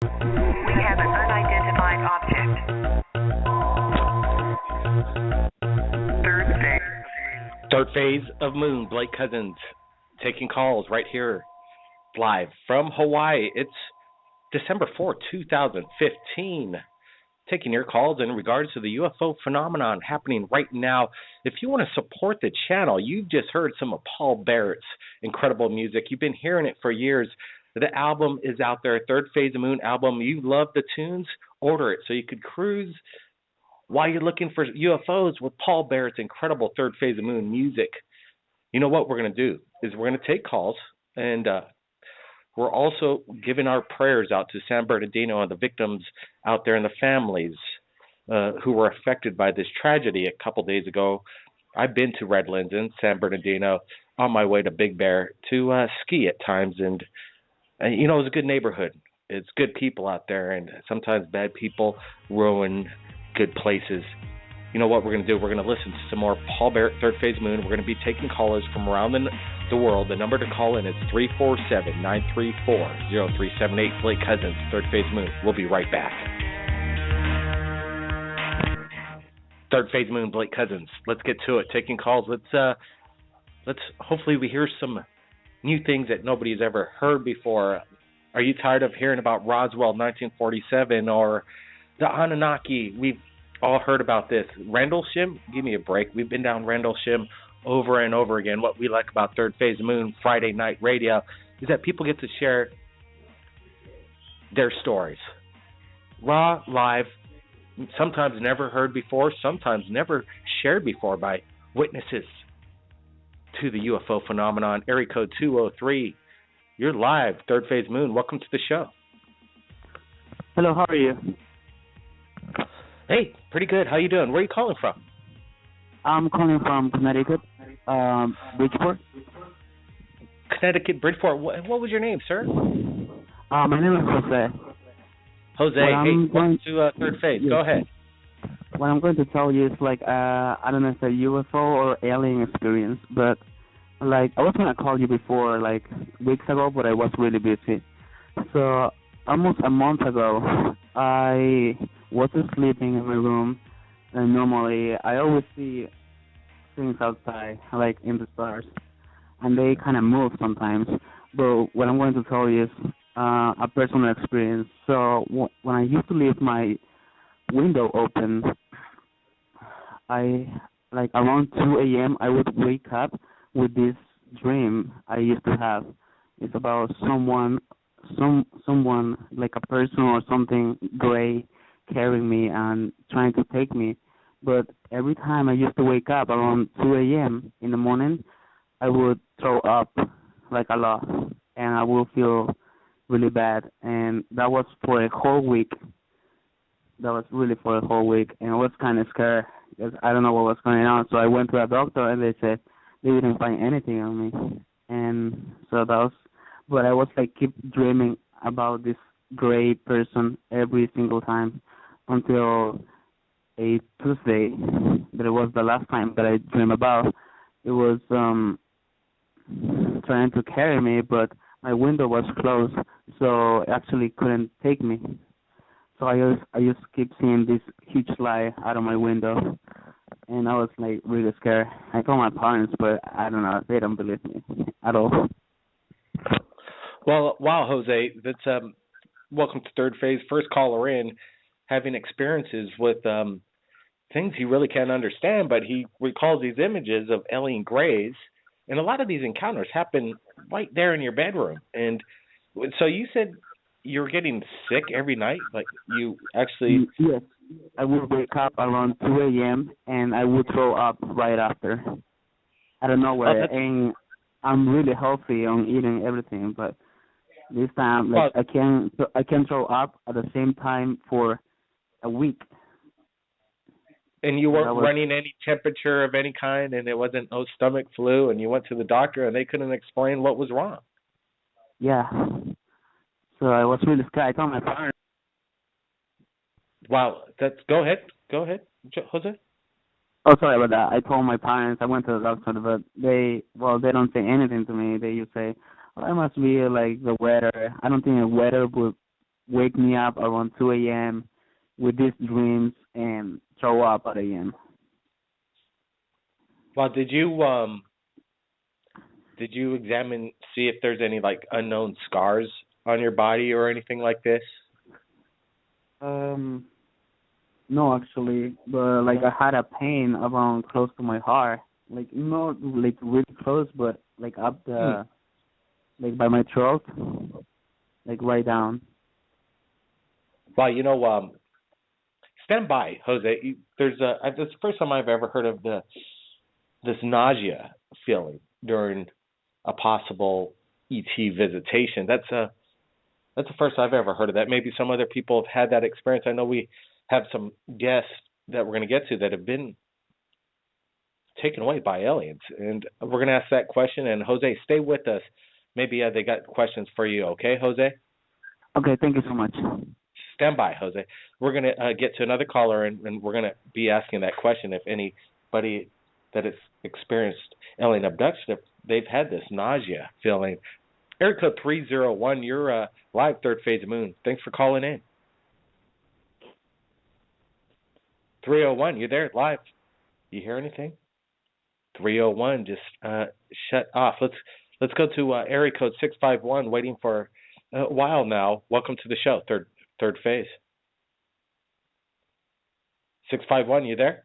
We have an unidentified object. Third phase. Third phase of Moon, Blake Cousins, taking calls right here, live from Hawaii. It's December 4th, 2015. Taking your calls in regards to the UFO phenomenon happening right now. If you want to support the channel, you've just heard some of Paul Barrett's incredible music. You've been hearing it for years. The album is out there, Third Phase of Moon album. You love the tunes? Order it so you could cruise while you're looking for UFOs with Paul Barrett's incredible Third Phase of Moon music. You know what we're going to do is we're going to take calls, and we're also giving our prayers out to San Bernardino and the victims out there and the families who were affected by this tragedy a couple days ago. I've been to Redlands in San Bernardino on my way to Big Bear to ski at times, and you know, it's a good neighborhood. It's good people out there, and sometimes bad people ruin good places. You know what we're going to do? We're going to listen to some more Paul Barrett, Third Phase Moon. We're going to be taking callers from around the world. The number to call in is 347-934-0378. Blake Cousins, Third Phase Moon. We'll be right back. Third Phase Moon, Blake Cousins. Let's get to it. Taking calls. Let's hopefully we hear some new things that nobody's ever heard before. Are you tired of hearing about Roswell 1947 or the Anunnaki? We've all heard about this. Rendlesham, give me a break. We've been down Rendlesham over and over again. What we like about Third Phase Moon Friday night radio is that people get to share their stories. Raw, live, sometimes never heard before, sometimes never shared before by witnesses to the UFO phenomenon. Area code 203. You're live, Third Phase Moon. Welcome to the show. Hello, how are you? Hey, pretty good. How you doing? Where are you calling from? I'm calling from Connecticut, Bridgeport. Connecticut, Bridgeport. What was your name, sir? My name is Jose. Jose, hey, welcome to Third Phase. Yes. Go ahead. What I'm going to tell you is I don't know if it's a UFO or alien experience, but I was going to call you before, weeks ago, but I was really busy. So almost a month ago, I was sleeping in my room, and normally I always see things outside, like in the stars, and they kind of move sometimes. But what I'm going to tell you is a personal experience. So when I used to leave my window open, around 2 a.m. I would wake up with this dream I used to have. It's about someone like a person or something gray carrying me and trying to take me. But every time I used to wake up around 2 a.m. in the morning, I would throw up like a lot, and I would feel really bad. And that was for a whole week. That was really for a whole week, and I was kind of scared because I don't know what was going on. So I went to a doctor, and they said they didn't find anything on me. And so that was, but I was keep dreaming about this gray person every single time until a Tuesday. That was the last time that I dreamed about. It was trying to carry me, but my window was closed, so it actually couldn't take me. So I just keep seeing this huge light out of my window, and I was really scared. I told my parents, but I don't know, they don't believe me at all. Well, wow, Jose, that's welcome to Third Phase. First caller in, having experiences with things he really can't understand, but he recalls these images of alien grays, and a lot of these encounters happen right there in your bedroom. And so you said you were getting sick every night? You actually... Yes. I would wake up around 2 a.m. and I would throw up right after. I don't know where. And I'm really healthy on eating everything, but this time, I can throw up at the same time for a week. And you weren't running any temperature of any kind, and it wasn't no stomach flu, and you went to the doctor, and they couldn't explain what was wrong. Yeah. So I was really scared. I told my parents. Wow. Go ahead, Jose. Oh, sorry about that. I told my parents. I went to the doctor, but they don't say anything to me. They just say, "Oh, it must be the weather." I don't think the weather would wake me up around 2 a.m. with these dreams and throw up at a.m. Well, did you examine see if there's any like unknown scars on your body or anything like this? No, actually, but like I had a pain around close to my heart, like not like really close, but like up the like by my throat, like right down. Well, stand by, Jose. It's the first time I've ever heard of this nausea feeling during a possible ET visitation. That's the first I've ever heard of that. Maybe some other people have had that experience. I know we have some guests that we're going to get to that have been taken away by aliens, and we're going to ask that question. And Jose, stay with us. Maybe they got questions for you. Okay, Jose? Okay, thank you so much. Stand by, Jose. We're going to get to another caller, and we're going to be asking that question if anybody that has experienced alien abduction, if they've had this nausea feeling. Area code 301, you're live, Third Phase of Moon. Thanks for calling in. 301, you there, live? You hear anything? 301, just shut off. Let's go to area code 651, waiting for a while now. Welcome to the show, Third Phase. 651, you there?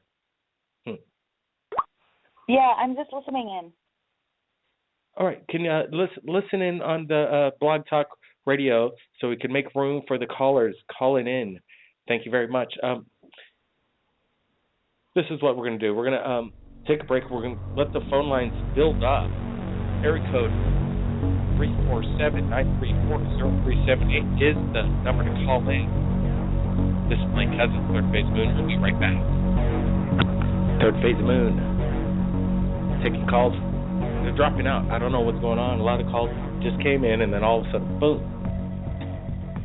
Yeah, I'm just listening in. All right. Can you listen in on the Blog Talk Radio so we can make room for the callers calling in? Thank you very much. This is what we're going to do. We're going to take a break. We're going to let the phone lines build up. Area code 347-934-0378 is the number to call in. This is Blake Cousins, Third Phase Moon. We'll be right back. Third Phase Moon. Taking calls. They're dropping out. I don't know what's going on. A lot of calls just came in, and then all of a sudden, boom.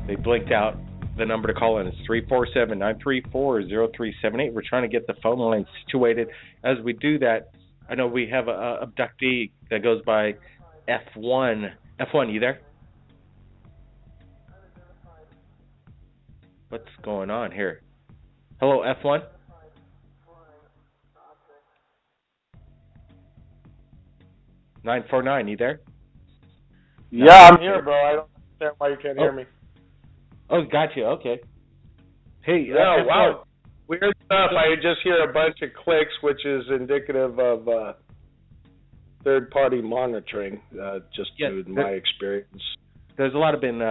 They blinked out. The number to call in is 347-934-0378. We're trying to get the phone line situated. As we do that, I know we have a abductee that goes by F1. F1, you there? What's going on here? Hello, F1? $949, you there? Yeah, I'm here, bro. I don't understand why you can't hear me. Oh, got you. Okay. Hey. Yeah, wow. Weird stuff. I just hear a bunch of clicks, which is indicative of third-party monitoring, just due to my experience. There's a lot of been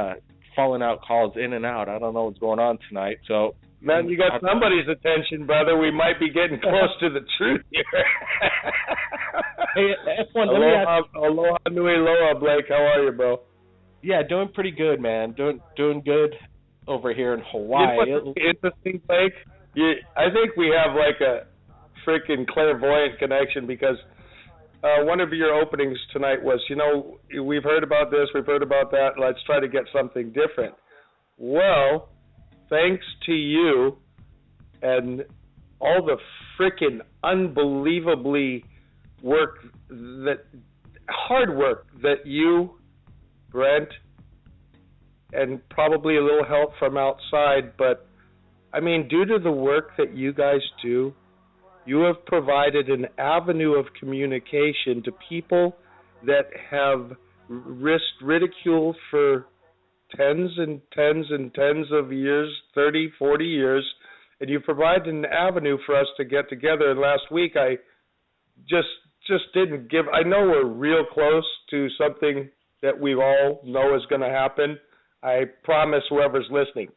falling out calls in and out. I don't know what's going on tonight. So, man, you got somebody's attention, brother. We might be getting close to the truth here. Hey, F1, aloha nui loa, Blake. How are you, bro? Yeah, doing pretty good, man. Doing good over here in Hawaii. You know what's interesting, Blake? I think we have like a freaking clairvoyant connection because one of your openings tonight was, we've heard about this, we've heard about that, let's try to get something different. Well, thanks to you and all the freaking unbelievably hard work that you, Brent, and probably a little help from outside, but I mean, due to the work that you guys do, you have provided an avenue of communication to people that have risked ridicule for tens and tens and tens of years, 30, 40 years, and you provided an avenue for us to get together. And last week I just didn't give, I know we're real close to something that we all know is going to happen. I promise whoever's listening,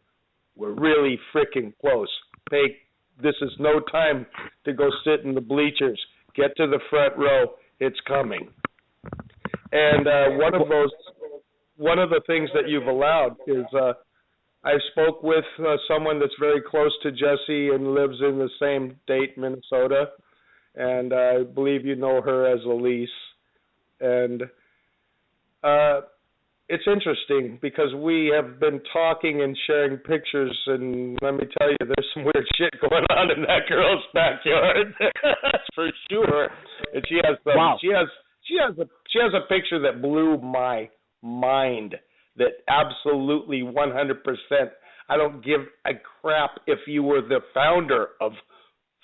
we're really freaking close. This is no time to go sit in the bleachers. Get to the front row. It's coming. And one of the things that you've allowed is I spoke with someone that's very close to Jesse and lives in the same Dayton, Minnesota, and I believe you know her as Elise. And it's interesting because we have been talking and sharing pictures, and let me tell you, there's some weird shit going on in that girl's backyard. That's for sure. And she has a picture that blew my mind. that absolutely 100%, I don't give a crap if you were the founder of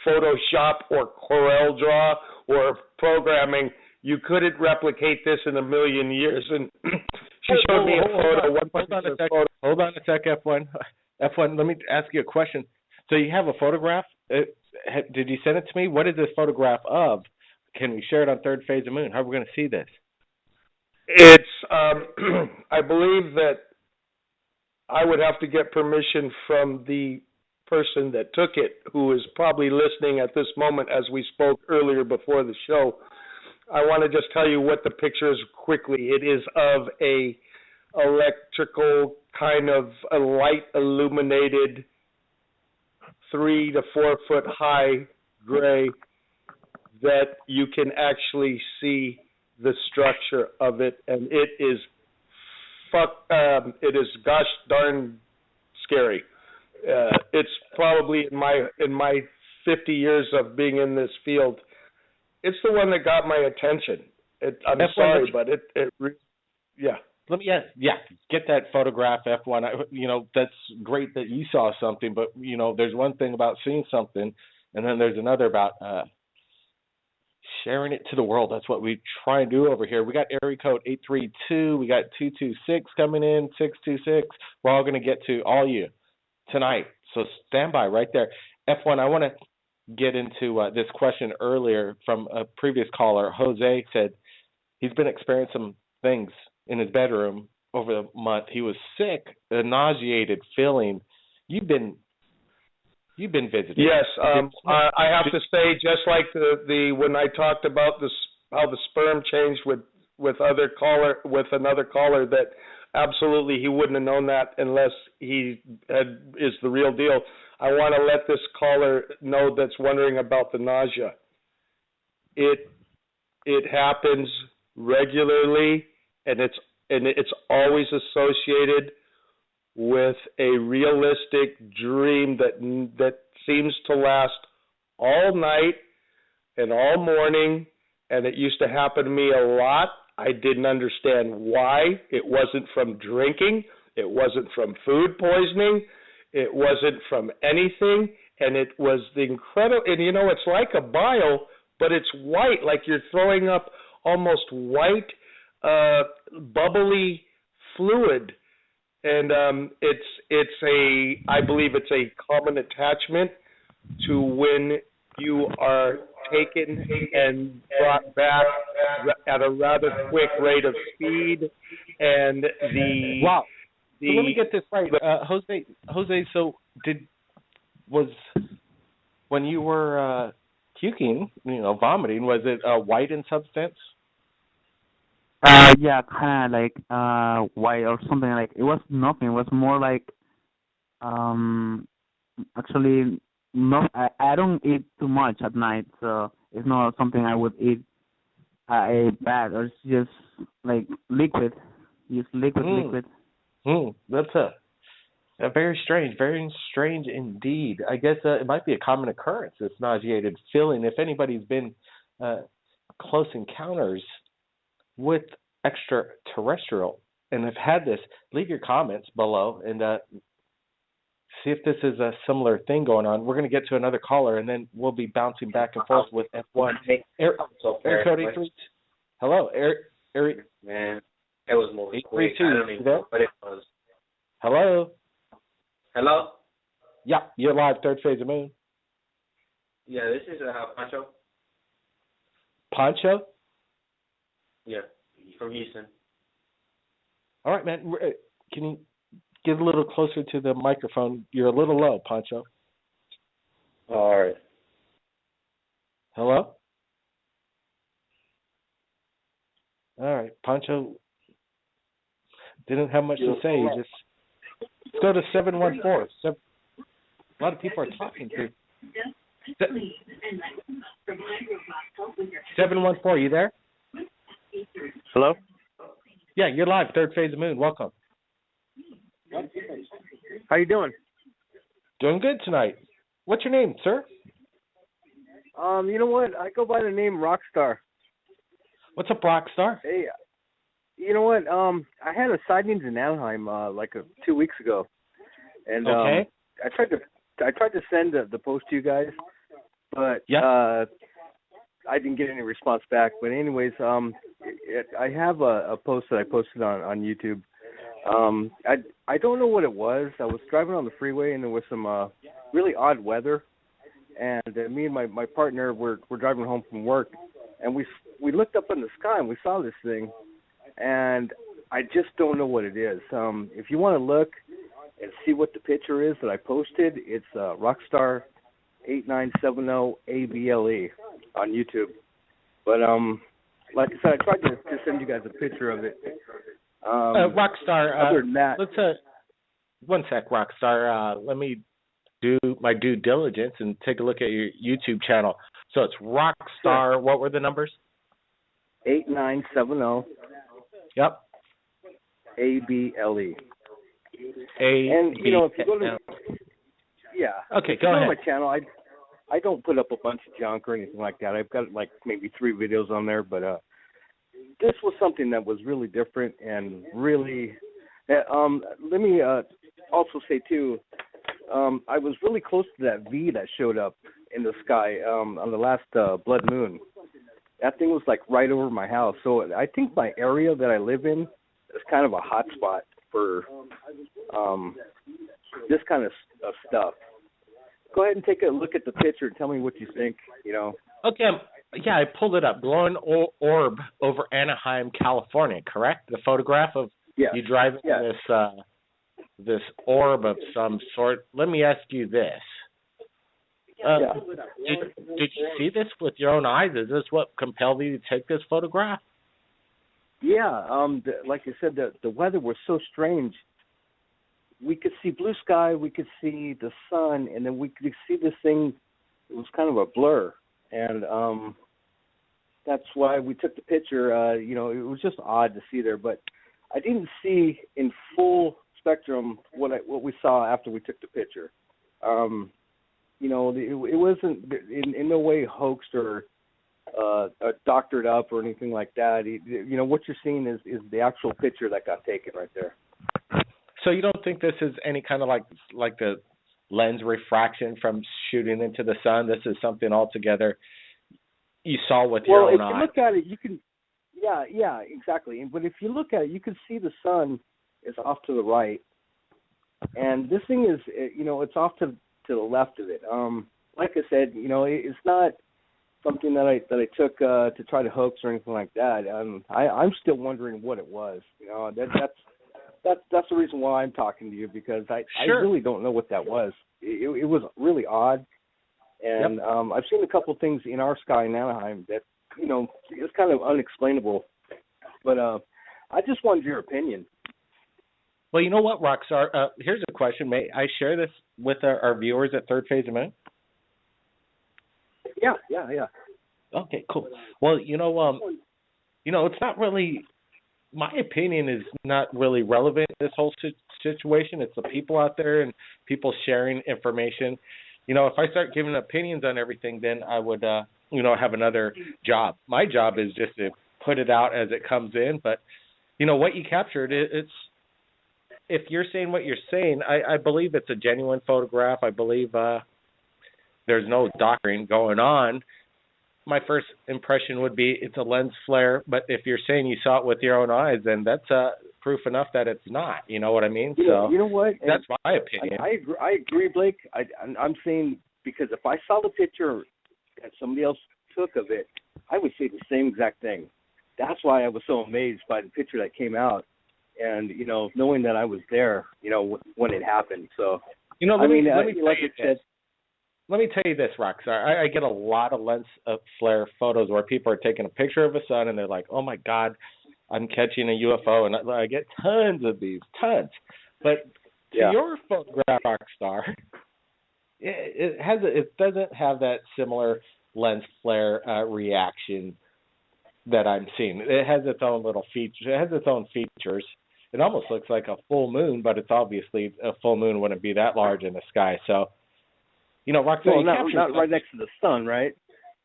Photoshop or CorelDRAW or programming, you couldn't replicate this in a million years. And she showed me a photo. Hold on a sec, F1. F1, let me ask you a question. So you have a photograph? Did you send it to me? What is this photograph of? Can we share it on Third Phase of Moon? How are we going to see this? It's, I believe that I would have to get permission from the person that took it, who is probably listening at this moment as we spoke earlier before the show. I want to just tell you what the picture is quickly. It is of a electrical kind of a light illuminated 3 to 4 foot high gray that you can actually see the structure of it, and it is gosh darn scary. It's probably in my 50 years of being in this field, it's the one that got my attention. I'm sorry, but yeah. Let me get that photograph, F1. That's great that you saw something, but there's one thing about seeing something, and then there's another about sharing it to the world. That's what we try and do over here. We got area code 832. We got 226 coming in, 626. We're all going to get to all you tonight, so stand by right there. F1, I want to get into this question earlier from a previous caller. Jose said he's been experiencing some things in his bedroom over the month. He was sick, a nauseated feeling. You've been visited. Yes, I have to say, just like the when I talked about how the sperm changed with another caller, that absolutely he wouldn't have known that unless he is the real deal. I want to let this caller know that's wondering about the nausea. It happens regularly, and it's always associated with a realistic dream that seems to last all night and all morning, and it used to happen to me a lot. I didn't understand why. It wasn't from drinking. It wasn't from food poisoning. It wasn't from anything, and it was the incredible, and it's like a bile, but it's white, like you're throwing up almost white, bubbly fluid. And I believe it's a common attachment to when you are taken and brought back at a rather quick rate of speed. And wow. So let me get this right, Jose. So when you were puking, vomiting, was it white in substance? Yeah, kind of like white or something. Like it was nothing. It was more like actually no. I don't eat too much at night, so it's not something I would eat bad. Or it's just like liquid, liquid. That's a very strange indeed. I guess it might be a common occurrence, this nauseated feeling. If anybody's been close encounters with extraterrestrial and have had this, leave your comments below and see if this is a similar thing going on. We're going to get to another caller, and then we'll be bouncing back and forth with F1. Air code 83. Hello, Air. Man, it was more 832. I don't even know what it was. Hello. Hello. Yeah, you're live. Third Phase of Moon. Yeah, this is Pancho. Pancho. Yeah, from Houston. All right, man. Can you get a little closer to the microphone? You're a little low, Pancho. All right. Hello? All right. Pancho didn't have much to say. Let's go to 714. A lot of people are talking to. 714, you there? Hello? Yeah, you're live. Third Phase of Moon. Welcome. How you doing? Doing good tonight. What's your name, sir? You know what? I go by the name Rockstar. What's up, Rockstar? Hey, You know what? I had a sightings in Anaheim 2 weeks ago, and Okay. I tried to send the post to you guys, but Yeah. I didn't get any response back. But anyways, I have a post that I posted on YouTube. I don't know what it was. I was driving on the freeway and there was some really odd weather, and me and my partner were driving home from work, and we looked up in the sky and we saw this thing, and I just don't know what it is. If you want to look and see what the picture is that I posted, it's Rockstar 8970ABLE on YouTube. But like I said, I tried to send you guys a picture of it. Rockstar. Other than that, Let's one sec, Rockstar. Let me do my due diligence and take a look at your YouTube channel. So it's Rockstar. Sure. What were the numbers? 8970 Yep. ABLE. And you know, if you go to Okay, go ahead. On my channel, I don't put up a bunch of junk or anything like that. I've got like maybe 3 videos on there, but this was something that was really different and really. Let me also say too, I was really close to that V that showed up in the sky on the last blood moon. That thing was like right over my house. So I think my area that I live in is kind of a hot spot for this kind of stuff. Go ahead and take a look at the picture and tell me what you think, you know. Okay, yeah, I pulled it up. Glowing orb over Anaheim, California, correct? The photograph of you driving this orb of some sort. Let me ask you this. Did you see this with your own eyes? Is this what compelled you to take this photograph? Yeah, like I said, the weather was so strange. We could see blue sky, we could see the sun, and then we could see this thing. It was kind of a blur, and that's why we took the picture. You know, it was just odd to see there, but I didn't see in full spectrum what we saw after we took the picture. You know, it wasn't in no way hoaxed or doctored up or anything like that. You know, what you're seeing is the actual picture that got taken right there. So you don't think this is any kind of like the lens refraction from shooting into the sun? This is something altogether you saw with your own eye. Well, if you look at it, you can. Yeah, exactly. But if you look at it, you can see the sun is off to the right, and this thing is, you know, it's off to the left of it. Like I said, you know, it's not something that I took to try to hoax or anything like that. I'm still wondering what it was. You know, that's the reason why I'm talking to you, because I really don't know what that was. It was really odd, and I've seen a couple things in our sky in Anaheim that, you know, it's kind of unexplainable. But I just wanted your opinion. Well, you know what, Rockstar? Here's a question. May I share this with our viewers at Third Phase of Man? Yeah. Okay, cool. Well, you know, it's not really. My opinion is not really relevant in this whole situation. It's the people out there and people sharing information. You know, if I start giving opinions on everything, then I would, have another job. My job is just to put it out as it comes in. But, you know, what you captured, it's if you're saying what you're saying, I believe it's a genuine photograph. I believe there's no doctoring going on. My first impression would be it's a lens flare, but if you're saying you saw it with your own eyes, then that's proof enough that it's not. You know what I mean? So you know what? That's my opinion. I agree, Blake. I'm saying, because if I saw the picture that somebody else took of it, I would say the same exact thing. That's why I was so amazed by the picture that came out, and, you know, knowing that I was there, you know, when it happened. So, you know, let me tell you this, Rockstar. I get a lot of lens flare photos where people are taking a picture of a sun and they're like, "Oh my God, I'm catching a UFO," and I get tons of these, tons. But to your photograph, Rockstar, it doesn't have that similar lens flare reaction that I'm seeing. It has its own little features. It has its own features. It almost looks like a full moon, but it's obviously a full moon wouldn't be that large in the sky. So, you know, Rockstar, not right next to the sun, right?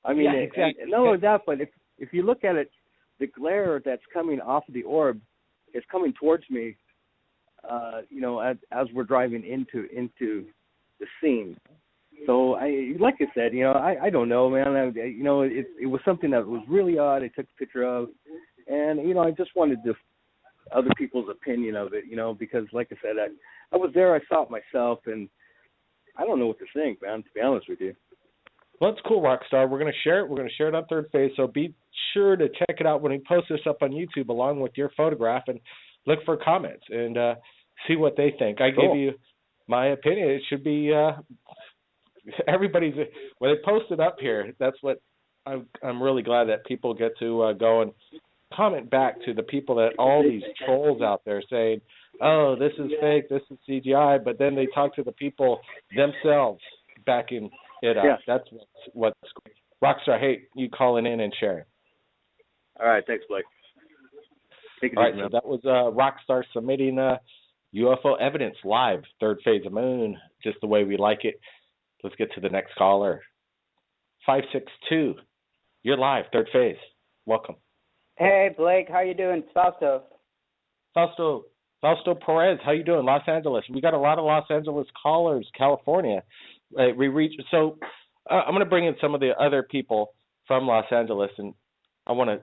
I mean, exactly. And not only that, but if you look at it the glare that's coming off of the orb is coming towards me, as we're driving into the scene. So like I said, I don't know, man. It was something that was really odd. I took a picture of, and I just wanted other people's opinion of it, because like I said, I was there, I saw it myself, and I don't know what to think, man. To be honest with you. Well, it's cool, Rockstar. We're going to share it. We're going to share it on Third Phase, so be sure to check it out when we post this up on YouTube along with your photograph, and look for comments and see what they think. I gave you my opinion. It should be everybody's when they post it up here. That's what I'm really glad that people get to go and comment back to the people that all these trolls out there saying, "Oh, this is fake, this is CGI," but then they talk to the people themselves backing it up. Yeah. That's what's Rockstar. Hey, you calling in and sharing. All right, thanks, Blake. All right, so that was Rockstar submitting UFO evidence live, Third Phase of Moon, just the way we like it. Let's get to the next caller. 562, you're live, Third Phase. Welcome. Hey, Blake, how you doing? It's Fausto. Fausto Perez, how you doing? Los Angeles. We got a lot of Los Angeles callers, California. I'm going to bring in some of the other people from Los Angeles, and I want to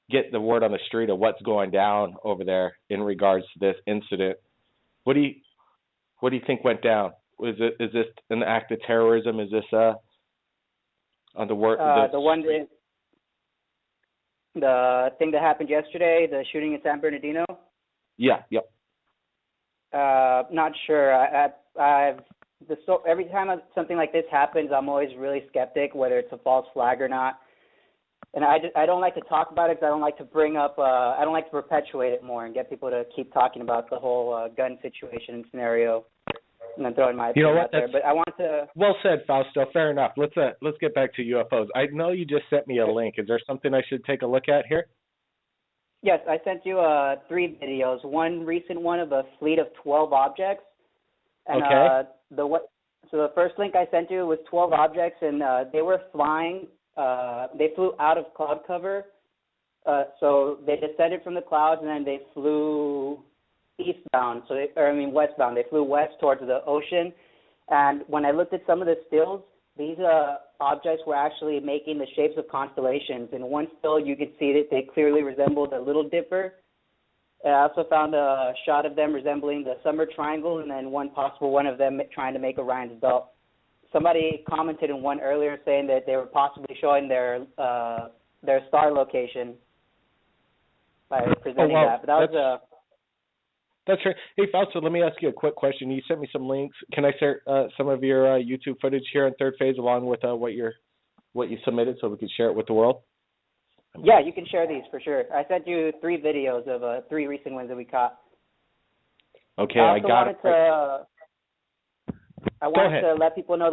get the word on the street of what's going down over there in regards to this incident. What do you think went down? Is this an act of terrorism? Is this on the work? The thing that happened yesterday, the shooting in San Bernardino? Yeah, yep. Not sure. Every time something like this happens, I'm always really skeptic whether it's a false flag or not. And I don't like to talk about it because I don't like to bring up, I don't like to perpetuate it more and get people to keep talking about the whole gun situation and scenario, and then throwing my opinion out there. But I want to. Well said, Fausto. Fair enough. Let's get back to UFOs. I know you just sent me a link. Is there something I should take a look at here? Yes, I sent you 3 videos. One recent one of a fleet of 12 objects. And, okay. So the first link I sent you was 12 objects, and they were flying. They flew out of cloud cover. So they descended from the clouds, and then they flew eastbound. Westbound. They flew west towards the ocean. And when I looked at some of the stills, these objects were actually making the shapes of constellations. In one still, you could see that they clearly resembled a Little Dipper. I also found a shot of them resembling the Summer Triangle, and then one possible one of them trying to make Orion's Belt. Somebody commented in one earlier saying that they were possibly showing their star location by presenting that. But that was That's right. Hey, Fausto, let me ask you a quick question. You sent me some links. Can I share some of your YouTube footage here on Third Phase along with what you submitted so we can share it with the world? Yeah, you can share these for sure. I sent you 3 videos of 3 recent ones that we caught. Okay, I got it. I wanted to let people know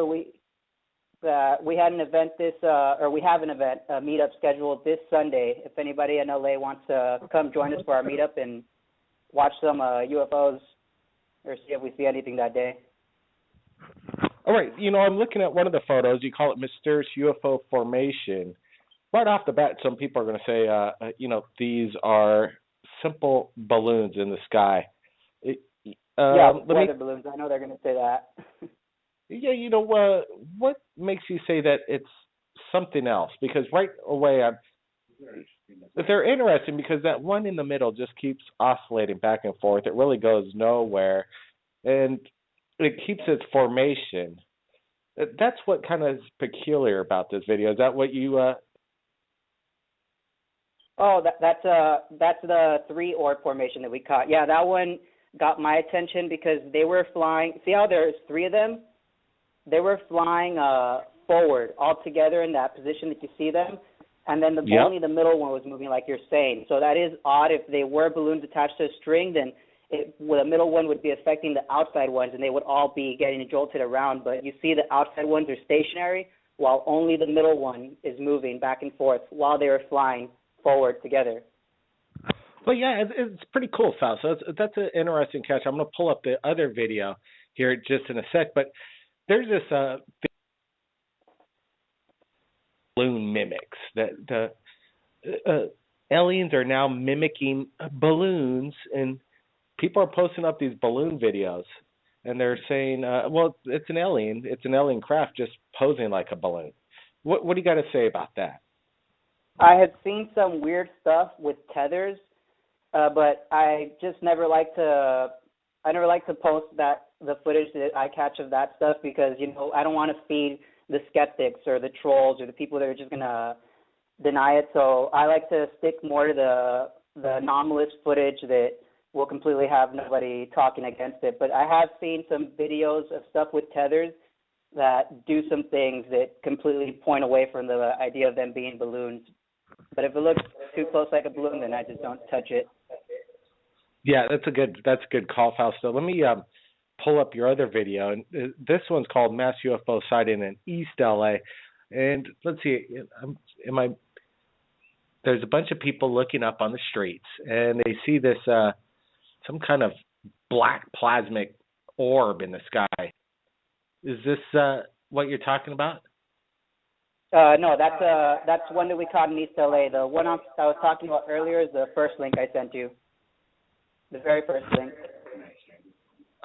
that we had an event we have an event, a meetup scheduled this Sunday. If anybody in LA wants to come join us for our meetup and watch some UFOs or see if we see anything that day. All right. I'm looking at one of the photos. You call it mysterious UFO formation. Right off the bat, some people are going to say, these are simple balloons in the sky. Weather balloons. I know they're going to say that. Yeah, what makes you say that it's something else? Because right away, they're interesting because that one in the middle just keeps oscillating back and forth. It really goes nowhere, and it keeps its formation. That's what kind of is peculiar about this video. Is that what you? Oh, that's the 3 orb formation that we caught. Yeah, that one got my attention because they were flying. See how there's 3 of them? They were flying forward all together in that position that you see them. And then only the middle one was moving like you're saying. So that is odd. If they were balloons attached to a string, then the middle one would be affecting the outside ones, and they would all be getting jolted around. But you see the outside ones are stationary, while only the middle one is moving back and forth while they were flying forward together. Well, yeah, it's pretty cool, Fausto. So that's an interesting catch. I'm going to pull up the other video here just in a sec. But there's this balloon mimics that aliens are now mimicking balloons, and people are posting up these balloon videos, and they're saying, well, it's an alien. It's an alien craft just posing like a balloon. What do you got to say about that? I have seen some weird stuff with tethers, but I just never like to. I never like to post the footage that I catch of that stuff because I don't want to feed the skeptics or the trolls or the people that are just gonna deny it. So I like to stick more to the anomalous footage that will completely have nobody talking against it. But I have seen some videos of stuff with tethers that do some things that completely point away from the idea of them being balloons. But if it looks too close like a balloon, then I just don't touch it. Yeah, that's a good call, Fausto. Let me pull up your other video, and this one's called "Mass UFO Sighting in East LA." And let's see, there's a bunch of people looking up on the streets, and they see this some kind of black plasmic orb in the sky. Is this what you're talking about? No, that's one that we caught in East LA. The one I was talking about earlier is the first link I sent you. The very first link.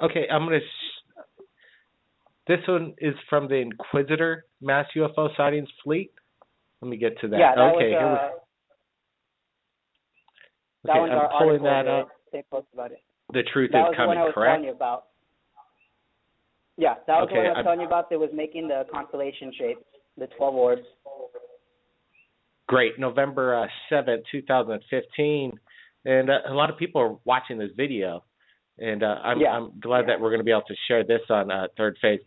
Okay, I'm gonna. This one is from the Inquisitor Mass UFO Sightings Fleet. Let me get to that. Yeah, that okay, was. That one's I'm pulling that up. They post about it. The truth that is coming, correct? That was the one I was correct? telling you about. Yeah, that was the one I was I'm telling you about that was making the constellation shape, the 12 orbs. Great. November 7th, 2015. And a lot of people are watching this video. And I'm glad that we're going to be able to share this on Third Phase.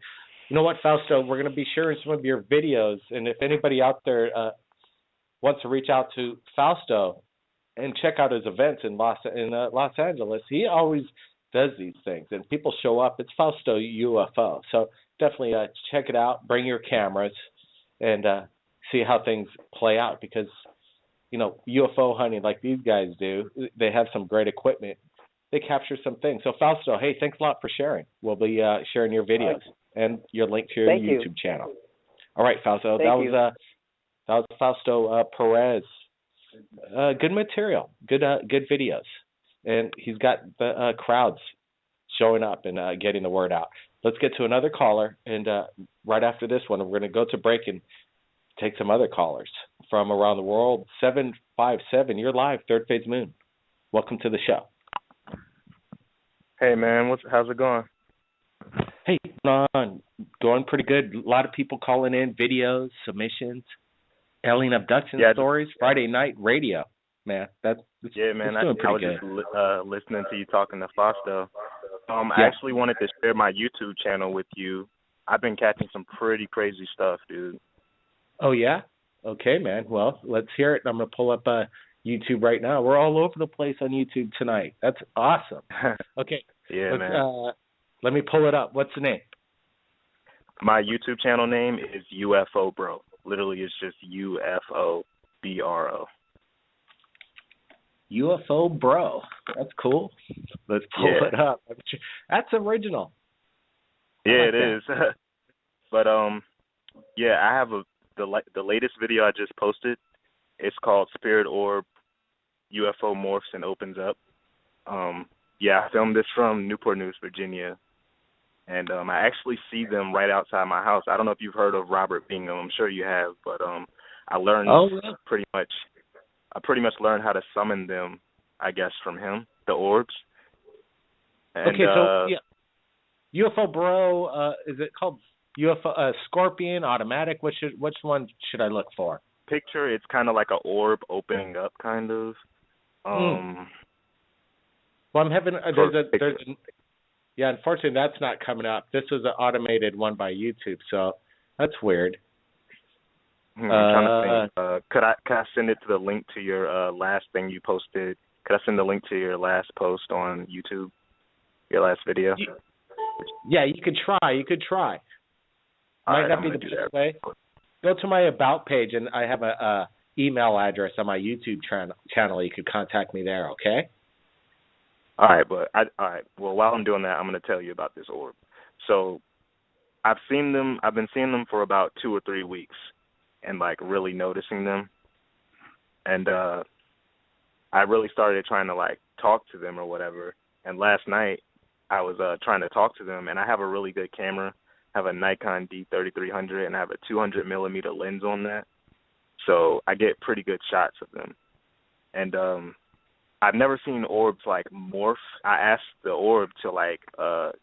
You know what, Fausto? We're going to be sharing some of your videos. And if anybody out there wants to reach out to Fausto and check out his events in Los Angeles, he always does these things. And people show up. It's Fausto UFO. So definitely check it out. Bring your cameras and see how things play out because, UFO hunting like these guys do, they have some great equipment. They capture some things. So, Fausto, hey, thanks a lot for sharing. We'll be sharing your videos and your link to your YouTube channel. All right, Fausto. That was Fausto Perez. Good material, good videos. And he's got the crowds showing up and getting the word out. Let's get to another caller. And right after this one, we're going to go to break and take some other callers from around the world. 757, you're live, Third Phase Moon. Welcome to the show. Hey, man, how's it going? Hey, going pretty good. A lot of people calling in, videos, submissions, alien abduction stories, Friday night radio. Man, I was just listening to you talking to Fausto. I actually wanted to share my YouTube channel with you. I've been catching some pretty crazy stuff, dude. Oh, yeah? Okay, man. Well, let's hear it. I'm going to pull up YouTube right now. We're all over the place on YouTube tonight. That's awesome. Okay. Man. Let me pull it up. What's the name? My YouTube channel name is UFO Bro. Literally, it's just UFO BRO. UFO Bro. That's cool. Let's pull it up. That's original. Yeah, it is. But I have the latest video I just posted. It's called Spirit Orb UFO Morphs and Opens Up. I filmed this from Newport News, Virginia. And I actually see them right outside my house. I don't know if you've heard of Robert Bingham. I'm sure you have, but I learned pretty much learned how to summon them, I guess, from him, the orbs. And, UFO Bro, is it called UFO Scorpion, Automatic? Which one should I look for? Picture, it's kind of like an orb opening up, kind of. Well, I'm having unfortunately that's not coming up. This was an automated one by YouTube, so that's weird. I'm trying to think. Could I send it to the link to your last thing you posted? Could I send the link to your last post on YouTube? Your last video? Yeah, you could try. Might not be the best way. Go to my About page, and I have a email address on my YouTube channel. You could contact me there, okay? All right, well, while I'm doing that, I'm going to tell you about this orb. So I've been seeing them for about 2 or 3 weeks and, really noticing them. And I really started trying to like talk to them or whatever. And last night I was trying to talk to them, and I have a really good camera. I have a Nikon D3300, and I have a 200 millimeter lens on that, so I get pretty good shots of them. And I've never seen orbs like morph. I asked the orb to like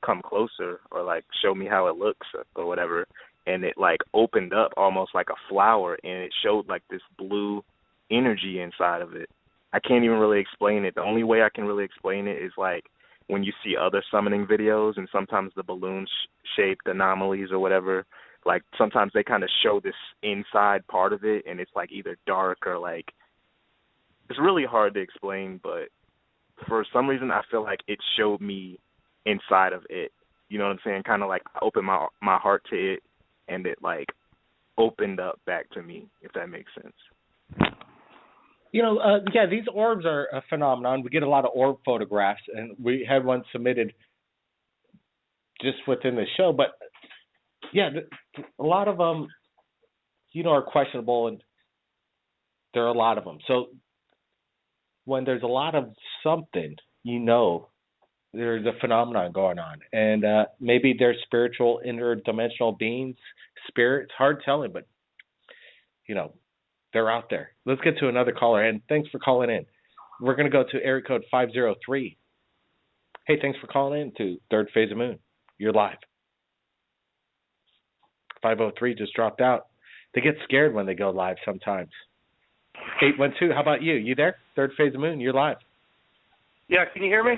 come closer or like show me how it looks or whatever, and it like opened up almost like a flower, and it showed like this blue energy inside of it. I can't even really explain it. The only way I can really explain it is like when you see other summoning videos, and sometimes the balloon shaped anomalies or whatever, like sometimes they kind of show this inside part of it, and it's like either dark or like, it's really hard to explain, but for some reason I feel like it showed me inside of it. You know what I'm saying? Kind of like I opened my heart to it, and it like opened up back to me, if that makes sense. You know, yeah, these orbs are a phenomenon. We get a lot of orb photographs, and we had one submitted just within the show. But, yeah, a lot of them, you know, are questionable, and there are a lot of them. So when there's a lot of something, you know, there's a phenomenon going on. And maybe they're spiritual, interdimensional beings, spirits, hard telling, but, you know, they're out there. Let's get to another caller, and thanks for calling in. We're going to go to area code 503. Hey, thanks for calling in to Third Phase of Moon. You're live. 503 just dropped out. They get scared when they go live sometimes. 812, how about you? You there? Third Phase of Moon, you're live. Yeah, can you hear me?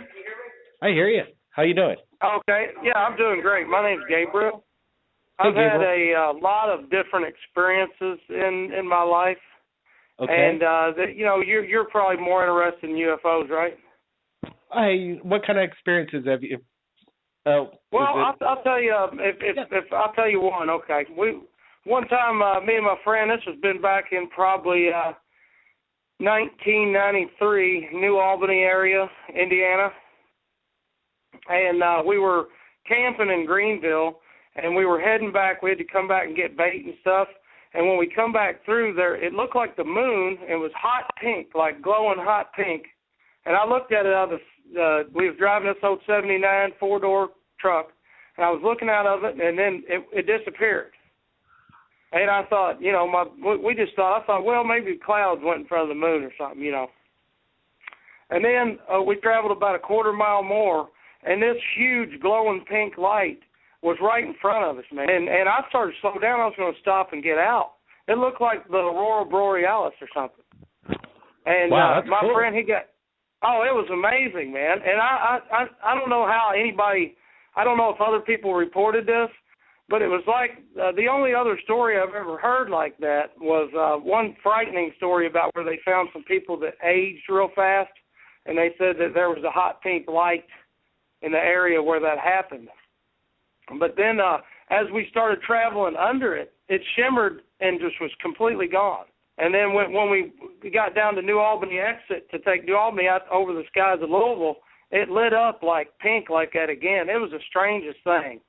I hear you. How you doing? Okay. Yeah, I'm doing great. My name's Gabriel. Hey, I've had Gabriel. a lot of different experiences in my life. Okay. And you know, you're probably more interested in UFOs, right? Hey, what kind of experiences have you? Well, I'll tell you. If I'll tell you one. Okay. One time, me and my friend. This has been back in probably 1993, New Albany area, Indiana, and we were camping in Greenville. And we were heading back. We had to come back and get bait and stuff. And when we come back through there, it looked like the moon. It was hot pink, like glowing hot pink. And I looked at it out of we was driving this old 79 four-door truck, and I was looking out of it, and then it disappeared. And I thought, you know, I thought, well, maybe clouds went in front of the moon or something, you know. And then we traveled about a quarter mile more, and this huge glowing pink light was right in front of us, man. And I started to slow down. I was going to stop and get out. It looked like the Aurora Borealis or something. And wow, that's my cool. friend, it was amazing, man. And I don't know how I don't know if other people reported this, but it was like the only other story I've ever heard like that was one frightening story about where they found some people that aged real fast, and they said that there was a hot pink light in the area where that happened. But then as we started traveling under it, it shimmered and just was completely gone. And then when we got down to New Albany exit to take New Albany out over the skies of Louisville, it lit up like pink like that again. It was the strangest thing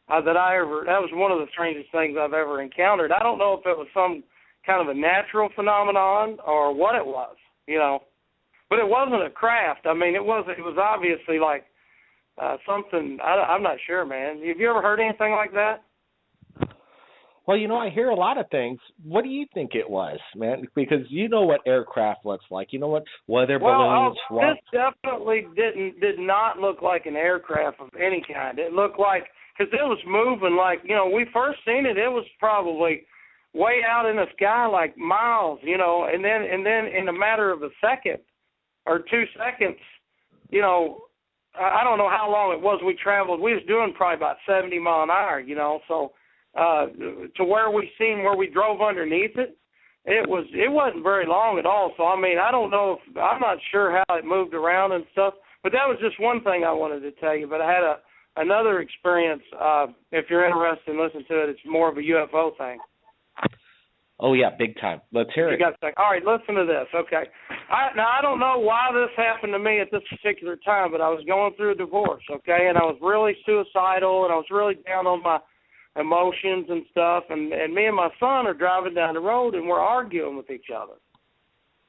that was one of the strangest things I've ever encountered. I don't know if it was some kind of a natural phenomenon or what it was, you know. But it wasn't a craft. I mean, it was obviously like something, I'm not sure, man. Have you ever heard anything like that? Well, you know, I hear a lot of things. What do you think it was, man? Because you know what aircraft looks like. You know what weather balloons. This definitely did not look like an aircraft of any kind. It looked like, because it was moving like, you know, we first seen it, it was probably way out in the sky like miles, you know, and then in a matter of a second or 2 seconds, you know, I don't know how long it was we traveled. We was doing probably about 70 mile an hour, you know, so to where we drove underneath it, it wasn't very long at all. So, I mean, I don't know I'm not sure how it moved around and stuff, but that was just one thing I wanted to tell you. But I had another experience. If you're interested in listening to it, it's more of a UFO thing. Oh, yeah, big time. Let's hear it. All right, listen to this, okay. I don't know why this happened to me at this particular time, but I was going through a divorce, okay, and I was really suicidal, and I was really down on my emotions and stuff, and me and my son are driving down the road, and we're arguing with each other.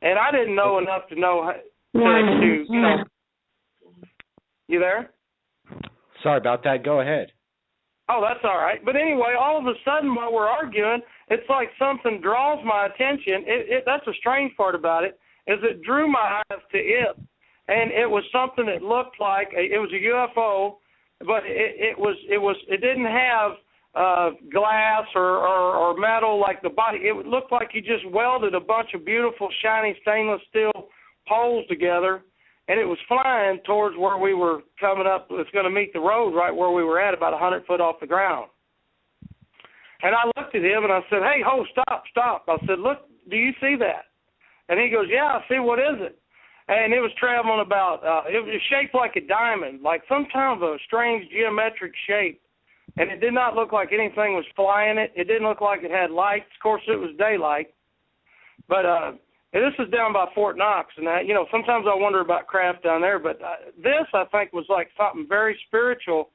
and I didn't know enough to know to you know. You there? Sorry about that. Go ahead. Oh, that's all right. But anyway, all of a sudden while we're arguing, it's like something draws my attention. That's the strange part about it, is it drew my eyes to it. And it was something that looked like it was a UFO, but it didn't have glass or metal like the body. It looked like you just welded a bunch of beautiful shiny stainless steel poles together, and it was flying towards where we were coming up. It was going to meet the road right where we were at, about 100 foot off the ground. And I looked at him and I said, "Hey, stop." I said, "Look, do you see that?" And he goes, "Yeah, I see. What is it?" And it was traveling about, it was shaped like a diamond, like some kind of a strange geometric shape. And it did not look like anything was flying it. It didn't look like it had lights. Of course, it was daylight. But this is down by Fort Knox. And, sometimes I wonder about craft down there. But this, I think, was like something very spiritual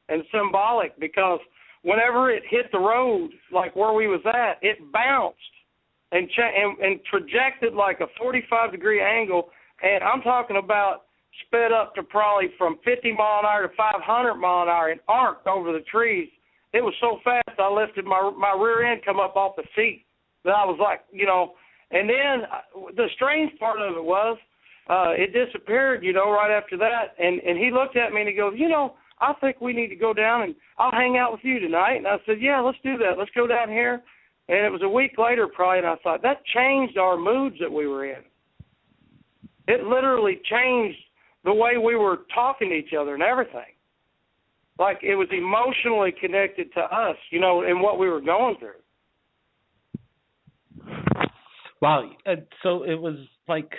and symbolic, because whenever it hit the road, like where we was at, it bounced and trajected like a 45-degree angle. And I'm talking about sped up to probably from 50 mile an hour to 500 mile an hour and arced over the trees. It was so fast I lifted my rear end come up off the seat. That I was like, and then the strange part of it was it disappeared, right after that. And he looked at me and he goes, I think we need to go down and I'll hang out with you tonight. And I said, yeah, let's do that. Let's go down here. And it was a week later probably, and I thought that changed our moods that we were in. It literally changed the way we were talking to each other and everything. Like it was emotionally connected to us, and what we were going through. Wow. So it was like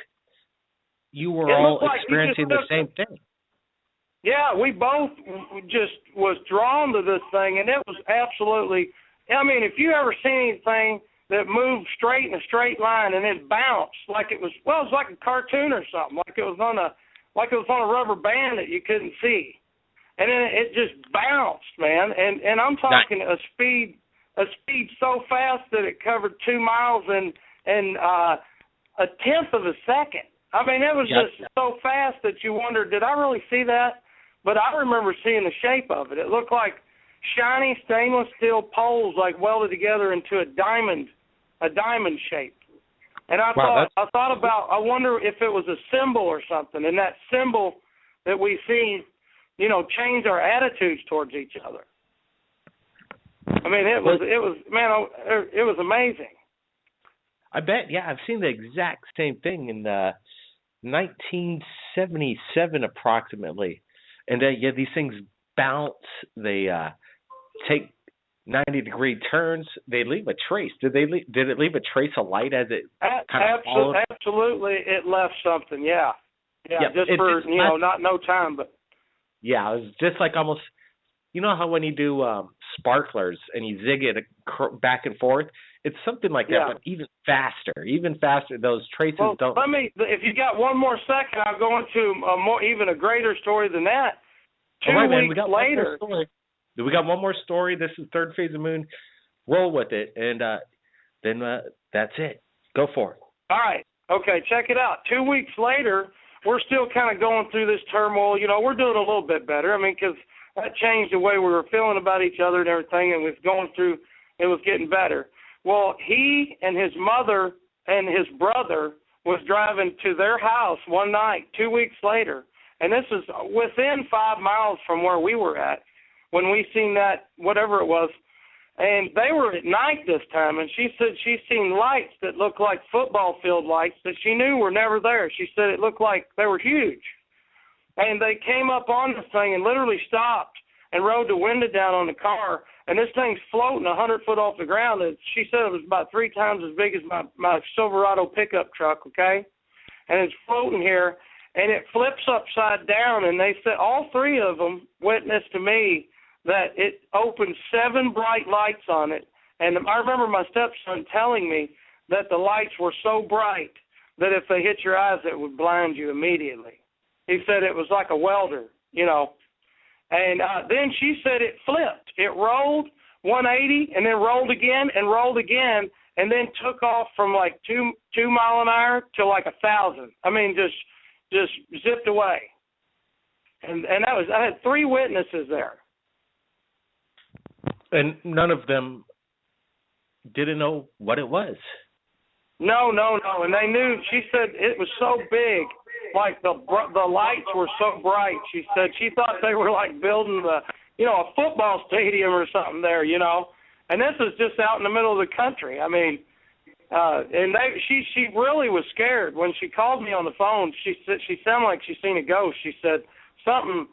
you were all experiencing the same thing. Yeah, we both just was drawn to this thing, and it was absolutely, if you ever seen anything that moved straight in a straight line and then bounced like it was like a cartoon or something, like it was on a rubber band that you couldn't see, and then it just bounced, man. And I'm talking a speed so fast that it covered 2 miles in a tenth of a second. It was just so fast that you wondered, did I really see that? But I remember seeing the shape of it. It looked like shiny stainless steel poles like welded together into a diamond shape. And I wonder if it was a symbol or something, and that symbol that we see, changed our attitudes towards each other. It was amazing. I bet, yeah, I've seen the exact same thing in 1977 approximately. And these things bounce, they take 90-degree turns, they leave a trace. Did it leave a trace of light as it kind of followed? Absolutely, it left something. Yeah, just for not no time, but yeah, it was just like almost. You know how when you do sparklers and you zig it back and forth, it's something like that, but even faster. Those traces don't. If you got one more second, I'll go into even a greater story than that. 2 weeks later. We got one more story. This is Third Phase of Moon. Roll with it, and then that's it. Go for it. All right. Okay, check it out. 2 weeks later, we're still kind of going through this turmoil. We're doing a little bit better. Because that changed the way we were feeling about each other and everything, and it was getting better. Well, he and his mother and his brother was driving to their house one night 2 weeks later, and this is within 5 miles from where we were at when we seen that, whatever it was, and they were at night this time, and she said she's seen lights that looked like football field lights that she knew were never there. She said it looked like they were huge. And they came up on this thing and literally stopped and rolled the window down on the car. And this thing's floating 100 foot off the ground. And she said it was about 3 times as big as my Silverado pickup truck, okay? And it's floating here, and it flips upside down. And they said all 3 of them witnessed to me that it opened 7 bright lights on it. And I remember my stepson telling me that the lights were so bright that if they hit your eyes, it would blind you immediately. He said it was like a welder, And then she said it flipped. It rolled, 180 and then rolled again, and then took off from like 2 mile an hour to like 1,000. I mean, just zipped away. And I had 3 witnesses there. And none of them didn't know what it was. No. And they knew. She said it was so big, like the lights were so bright. She said she thought they were like building a football stadium or something there, And this is just out in the middle of the country. I mean, and she really was scared when she called me on the phone. She said she sounded like she seen a ghost. She said something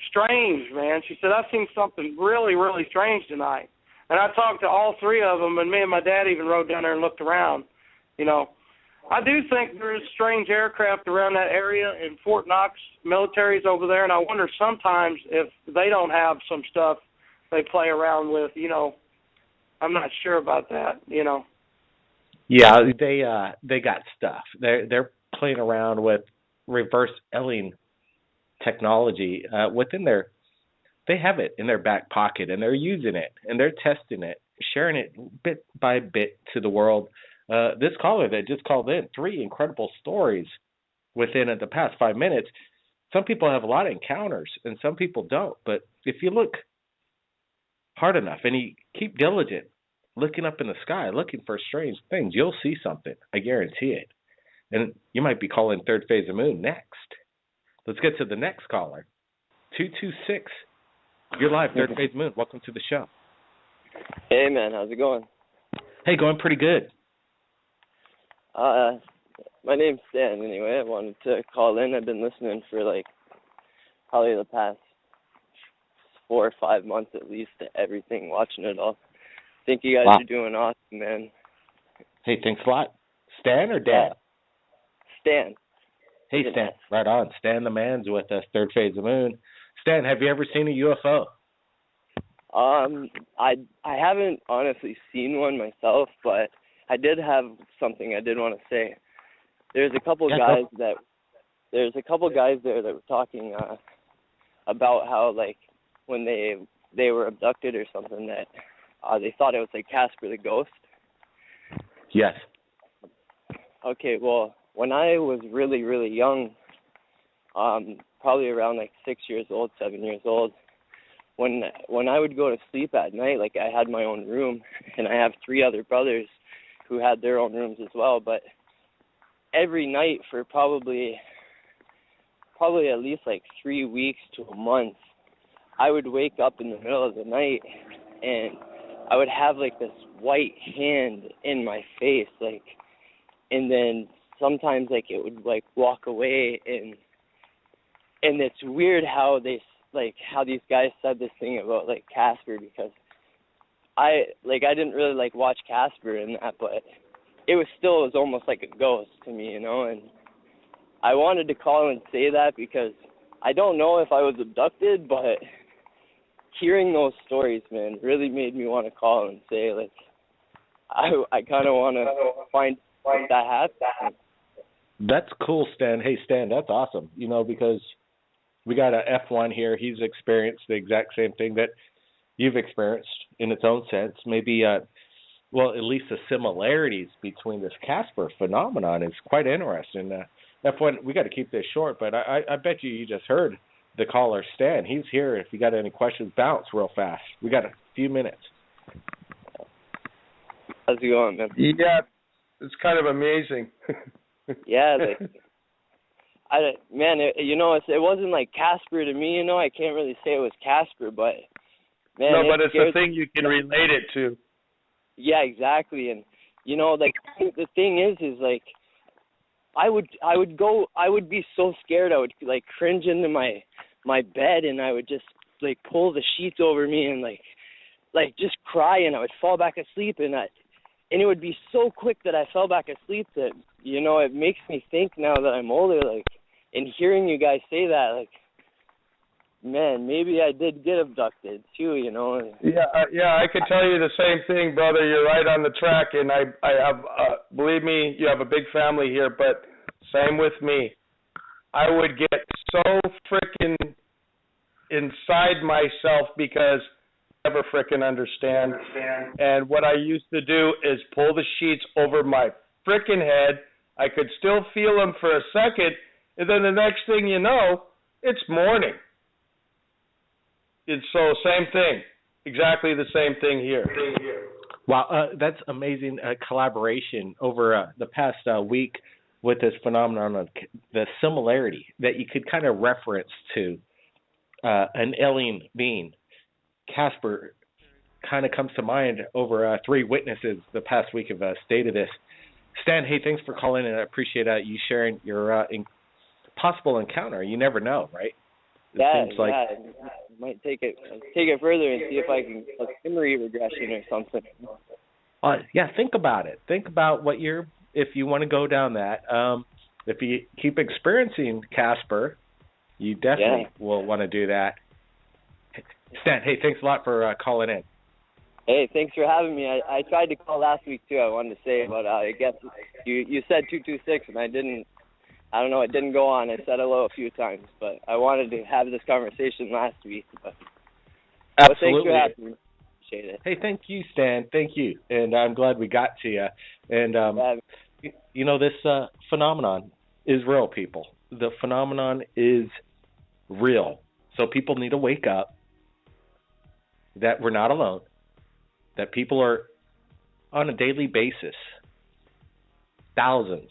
strange, man. She said I've seen something really, really strange tonight. And I talked to all 3 of them, and me and my dad even rode down there and looked around. I do think there's strange aircraft around that area in Fort Knox. Military's over there, and I wonder sometimes if they don't have some stuff they play around with. I'm not sure about that. Yeah, they got stuff. They're playing around with reverse Elling technology within their. They have it in their back pocket, and they're using it, and they're testing it, sharing it bit by bit to the world. This caller that just called in, 3 incredible stories within the past 5 minutes. Some people have a lot of encounters, and some people don't. But if you look hard enough and you keep diligent, looking up in the sky, looking for strange things, you'll see something. I guarantee it. And you might be calling Third Phase of Moon next. Let's get to the next caller. 226. You're live, Third Phase Moon. Welcome to the show. Hey, man. How's it going? Hey, going pretty good. My name's Stan, anyway. I wanted to call in. I've been listening for, probably the past 4 or 5 months at least to everything, watching it all. I think you guys are doing awesome, man. Hey, thanks a lot. Stan or Dan? Stan. Hey, Stan. Right on. Stan the man's with us, Third Phase of Moon. Stan, have you ever seen a UFO? I haven't honestly seen one myself, but I did have something I did want to say. There's a couple guys there that were talking about how when they were abducted or something that they thought it was like Casper the Ghost. Yes. Okay, well, when I was really, really young, probably around 6 years old, 7 years old, when I would go to sleep at night, I had my own room, and I have 3 other brothers who had their own rooms as well, but every night for probably at least 3 weeks to a month, I would wake up in the middle of the night and I would have this white hand in my face, and then sometimes it would walk away, and it's weird how they how these guys said this thing about Casper, because I didn't really watch Casper in that, but it was almost like a ghost to me, and I wanted to call and say that because I don't know if I was abducted, but hearing those stories, man, really made me want to call and say, I kind of want to find if that happened. That's cool, Stan. Hey, Stan, that's awesome, because we got a F1 here. He's experienced the exact same thing that you've experienced in its own sense. Maybe, at least the similarities between this Casper phenomenon is quite interesting. F1, we got to keep this short, but I bet you just heard the caller, Stan. He's here. If you got any questions, bounce real fast. We got a few minutes. How's it going, man? Yeah, it's kind of amazing. Yeah, it wasn't like Casper to me, I can't really say it was Casper, but man, no, but it's a thing you can relate it to. Yeah, exactly. And the thing is I would be so scared I would cringe into my bed, and I would just pull the sheets over me and just cry, and I would fall back asleep, and it would be so quick that I fell back asleep that it makes me think now that I'm older, and hearing you guys say that, man, maybe I did get abducted too, Yeah, I could tell you the same thing, brother. You're right on the track, and I have, believe me, you have a big family here, but same with me. I would get so freaking inside myself because never frickin' understand. And what I used to do is pull the sheets over my frickin' head. I could still feel them for a second, and then the next thing you know, it's morning. It's so same thing, exactly the same thing here. Wow, that's amazing collaboration over the past week with this phenomenon of the similarity that you could kind of reference to an alien being. Casper kind of comes to mind over 3 witnesses the past week have stated this. Stan, hey, thanks for calling, and I appreciate you sharing your possible encounter. You never know, right? It seems like might take it further and see if I can a memory regression or something. Yeah, think about it. Think about what if you want to go down that. If you keep experiencing Casper, you definitely will want to do that. Stan, hey, thanks a lot for calling in. Hey, thanks for having me. I tried to call last week too. I wanted to say, but I guess you said 226, and I don't know, it didn't go on. I said hello a few times, but I wanted to have this conversation last week. But Absolutely. But thanks for having me. Appreciate it. Hey, thank you, Stan. Thank you, and I'm glad we got to you. And this phenomenon is real, people. The phenomenon is real. So people need to wake up. That we're not alone. That people are on a daily basis, thousands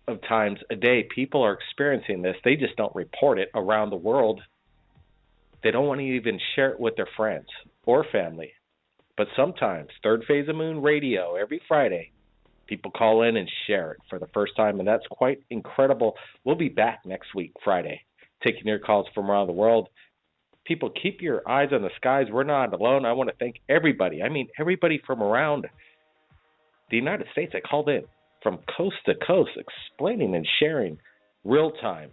of times a day, people are experiencing this. They just don't report it around the world. They don't want to even share it with their friends or family. But sometimes, Third Phase of Moon Radio, every Friday, people call in and share it for the first time, and that's quite incredible. We'll be back next week, Friday, taking your calls from around the world. People, keep your eyes on the skies. We're not alone. I want to thank everybody. I mean, everybody from around the United States that called in from coast to coast, explaining and sharing real-time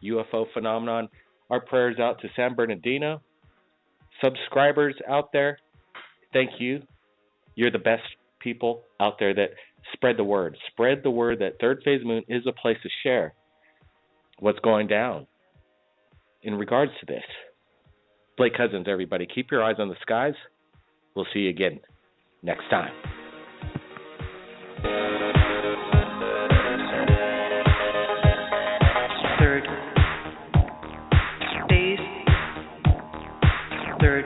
UFO phenomenon. Our prayers out to San Bernardino. Subscribers out there, thank you. You're the best people out there that spread the word. Spread the word that Third Phase Moon is a place to share what's going down in regards to this. Blake Cousins, everybody. Keep your eyes on the skies. We'll see you again next time. Third.